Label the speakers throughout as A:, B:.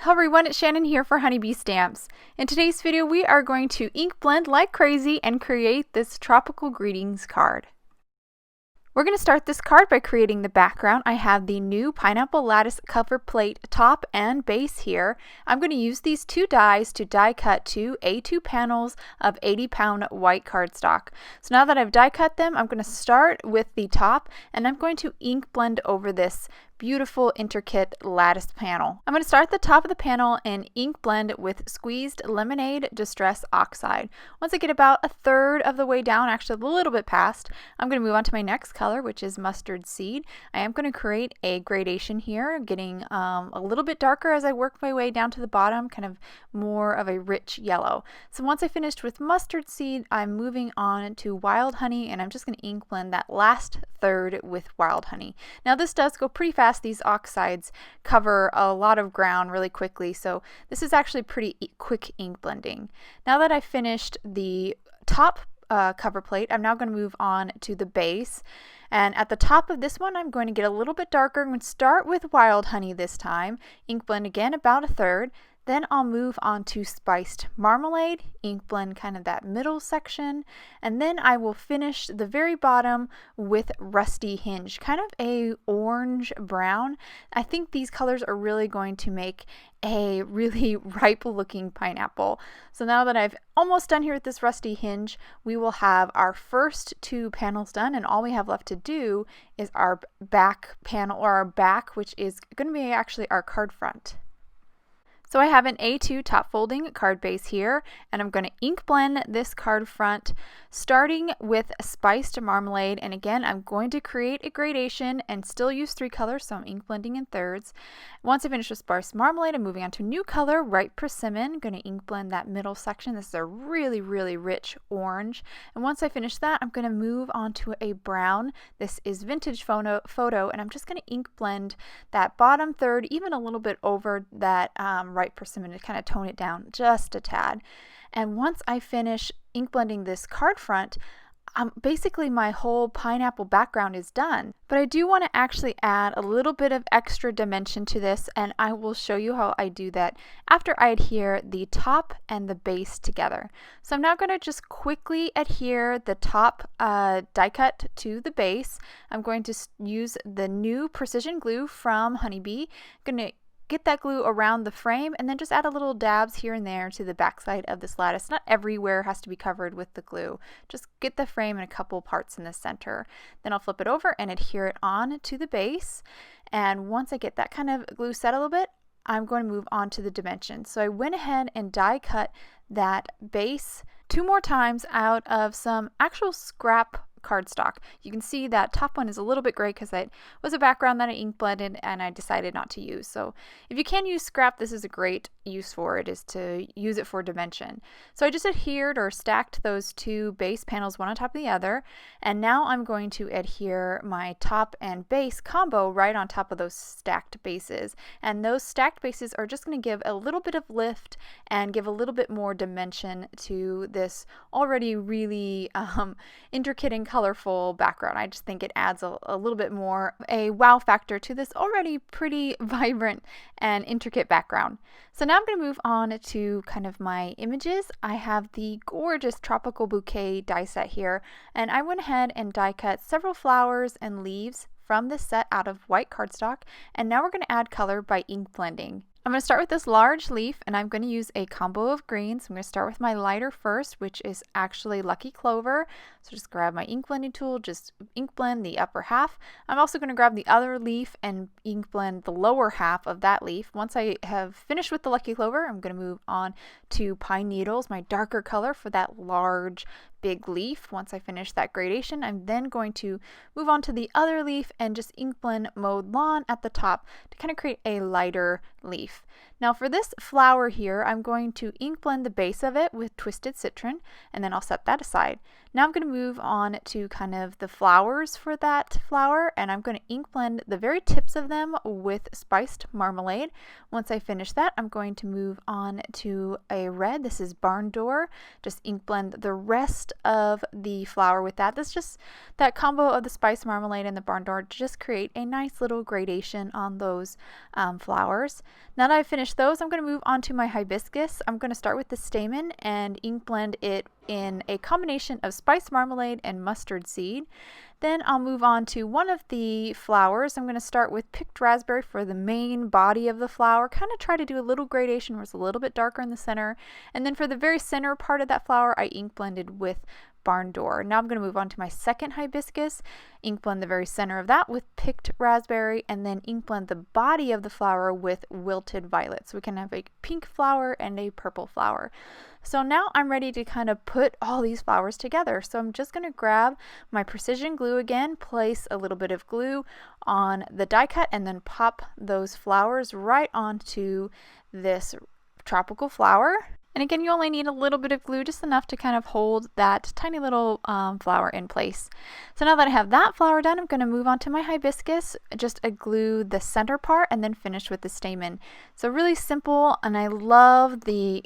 A: Hello everyone, it's Shannon here for Honeybee Stamps. In today's video we are going to ink blend like crazy and create this tropical greetings card. We're going to start this card by creating the background. I have the new Pineapple Lattice Cover Plate top and base here. I'm going to use these two dies to die cut two A2 panels of 80-pound white cardstock. So now that I've die cut them, I'm going to start with the top and I'm going to ink blend over this beautiful intricate lattice panel. I'm going to start at the top of the panel and ink blend with Squeezed Lemonade Distress Oxide. Once I get about a third of the way down, actually a little bit past, I'm going to move on to my next color, which is Mustard Seed. I am going to create a gradation here, getting a little bit darker as I work my way down to the bottom, kind of more of a rich yellow. So once I finished with Mustard Seed, I'm moving on to Wild Honey, and I'm just going to ink blend that last third with Wild Honey. Now this does go pretty fast. These oxides cover a lot of ground really quickly, so this is actually pretty quick ink blending. Now that I've finished the top cover plate, I'm now going to move on to the base, and at the top of this one I'm going to get a little bit darker. I'm going to start with Wild Honey this time, ink blend again about a third. Then I'll move on to Spiced Marmalade, ink blend kind of that middle section, and then I will finish the very bottom with Rusty Hinge, kind of a orange brown. I think these colors are really going to make a really ripe looking pineapple. So now that I've almost done here with this Rusty Hinge, we will have our first two panels done, and all we have left to do is our back panel, or our back, which is going to be actually our card front. So I have an A2 top folding card base here, and I'm going to ink blend this card front starting with Spiced Marmalade, and again I'm going to create a gradation and still use three colors, so I'm ink blending in thirds. Once I finish with Spiced Marmalade, I'm moving on to a new color, Ripe Persimmon. I'm going to ink blend that middle section. This is a really rich orange, and once I finish that I'm going to move on to a brown. This is Vintage Photo, and I'm just going to ink blend that bottom third, even a little bit over that Ripe Persimmon, to kind of tone it down just a tad. And once I finish ink blending this card front, basically my whole pineapple background is done. But I do want to actually add a little bit of extra dimension to this, and I will show you how I do that after I adhere the top and the base together. So I'm now going to just quickly adhere the top die cut to the base. I'm going to use the new precision glue from Honeybee. I'm going to get that glue around the frame and then just add a little dabs here and there to the backside of this lattice. Not everywhere has to be covered with the glue. Just get the frame in a couple parts in the center. Then I'll flip it over and adhere it on to the base. And once I get that kind of glue set a little bit, I'm going to move on to the dimensions. So I went ahead and die cut that base two more times out of some actual scrap cardstock. You can see that top one is a little bit gray because it was a background that I ink blended and I decided not to use. So if you can use scrap, this is a great use for it, is to use it for dimension. So I just adhered or stacked those two base panels one on top of the other, and now I'm going to adhere my top and base combo right on top of those stacked bases. And those stacked bases are just going to give a little bit of lift and give a little bit more dimension to this already really intricate and colorful background. I just think it adds a little bit more a wow factor to this already pretty vibrant and intricate background. So now I'm going to move on to kind of my images. I have the gorgeous Tropical Bouquet die set here, and I went ahead and die cut several flowers and leaves from this set out of white cardstock, and now we're going to add color by ink blending. I'm going to start with this large leaf, and I'm going to use a combo of greens. I'm going to start with my lighter first, which is actually Lucky Clover. So just grab my ink blending tool, just ink blend the upper half. I'm also going to grab the other leaf and ink blend the lower half of that leaf. Once I have finished with the Lucky Clover, I'm going to move on to Pine Needles, my darker color for that large big leaf. Once I finish that gradation, I'm then going to move on to the other leaf and just ink blend Mowed Lawn at the top to kind of create a lighter leaf. Now for this flower here, I'm going to ink blend the base of it with Twisted Citron, and then I'll set that aside. Now I'm going to move on to kind of the flowers for that flower, and I'm going to ink blend the very tips of them with Spiced Marmalade. Once I finish that, I'm going to move on to a red. This is Barn Door. Just ink blend the rest of the flower with that. That's just that combo of the Spiced Marmalade and the Barn Door to just create a nice little gradation on those flowers. Now that I've finished those, I'm going to move on to my hibiscus. I'm going to start with the stamen and ink blend it in a combination of spiced marmalade and mustard seed. Then I'll move on to one of the flowers. I'm going to start with picked raspberry for the main body of the flower. Kind of try to do a little gradation where it's a little bit darker in the center. And then for the very center part of that flower, I ink blended with barn door. Now I'm going to move on to my second hibiscus, ink blend the very center of that with picked raspberry, and then ink blend the body of the flower with wilted violet. So we can have a pink flower and a purple flower. So now I'm ready to kind of put all these flowers together. So I'm just going to grab my precision glue again, place a little bit of glue on the die cut, and then pop those flowers right onto this tropical flower. And again, you only need a little bit of glue, just enough to kind of hold that tiny little flower in place. So now that I have that flower done, I'm going to move on to my hibiscus, just glue the center part and then finish with the stamen. So really simple, and I love the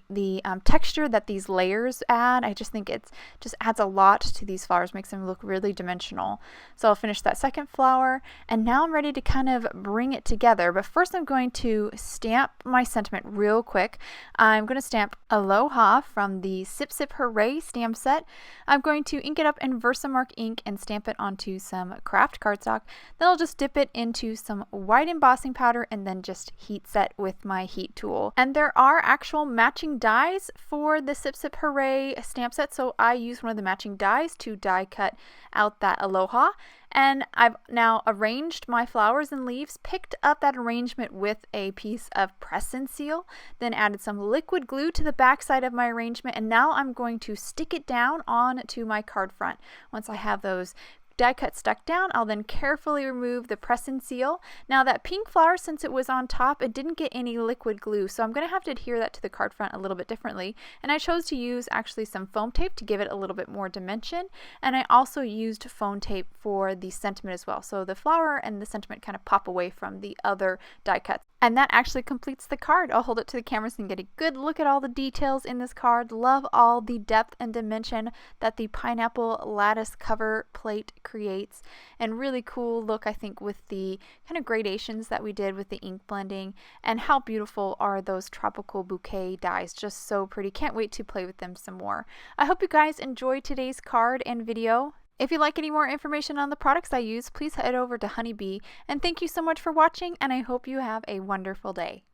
A: texture that these layers add. I just think it just adds a lot to these flowers, makes them look really dimensional. So I'll finish that second flower, and now I'm ready to kind of bring it together. But first I'm going to stamp my sentiment real quick. I'm going to stamp Aloha from the Sip Hooray stamp set. I'm going to ink it up in Versamark ink and stamp it onto some craft cardstock. Then I'll just dip it into some white embossing powder and then just heat set with my heat tool. And there are actual matching dies for the Sip Hooray stamp set, so I use one of the matching dies to die cut out that Aloha. And I've now arranged my flowers and leaves, picked up that arrangement with a piece of press and seal, then added some liquid glue to the back side of my arrangement, and now I'm going to stick it down onto my card front. Once I have those die cut stuck down, I'll then carefully remove the press and seal. Now that pink flower, since it was on top, it didn't get any liquid glue, so I'm going to have to adhere that to the card front a little bit differently. And I chose to use actually some foam tape to give it a little bit more dimension, and I also used foam tape for the sentiment as well, so the flower and the sentiment kind of pop away from the other die cuts. And that actually completes the card. I'll hold it to the camera so you can get a good look at all the details in this card. Love all the depth and dimension that the Pineapple Lattice Cover Plate creates, and really cool look, I think, with the kind of gradations that we did with the ink blending. And how beautiful are those Tropical Bouquet dies, just so pretty. Can't wait to play with them some more. I hope you guys enjoyed today's card and video. If you'd like any more information on the products I use, please head over to Honeybee. And thank you so much for watching, and I hope you have a wonderful day.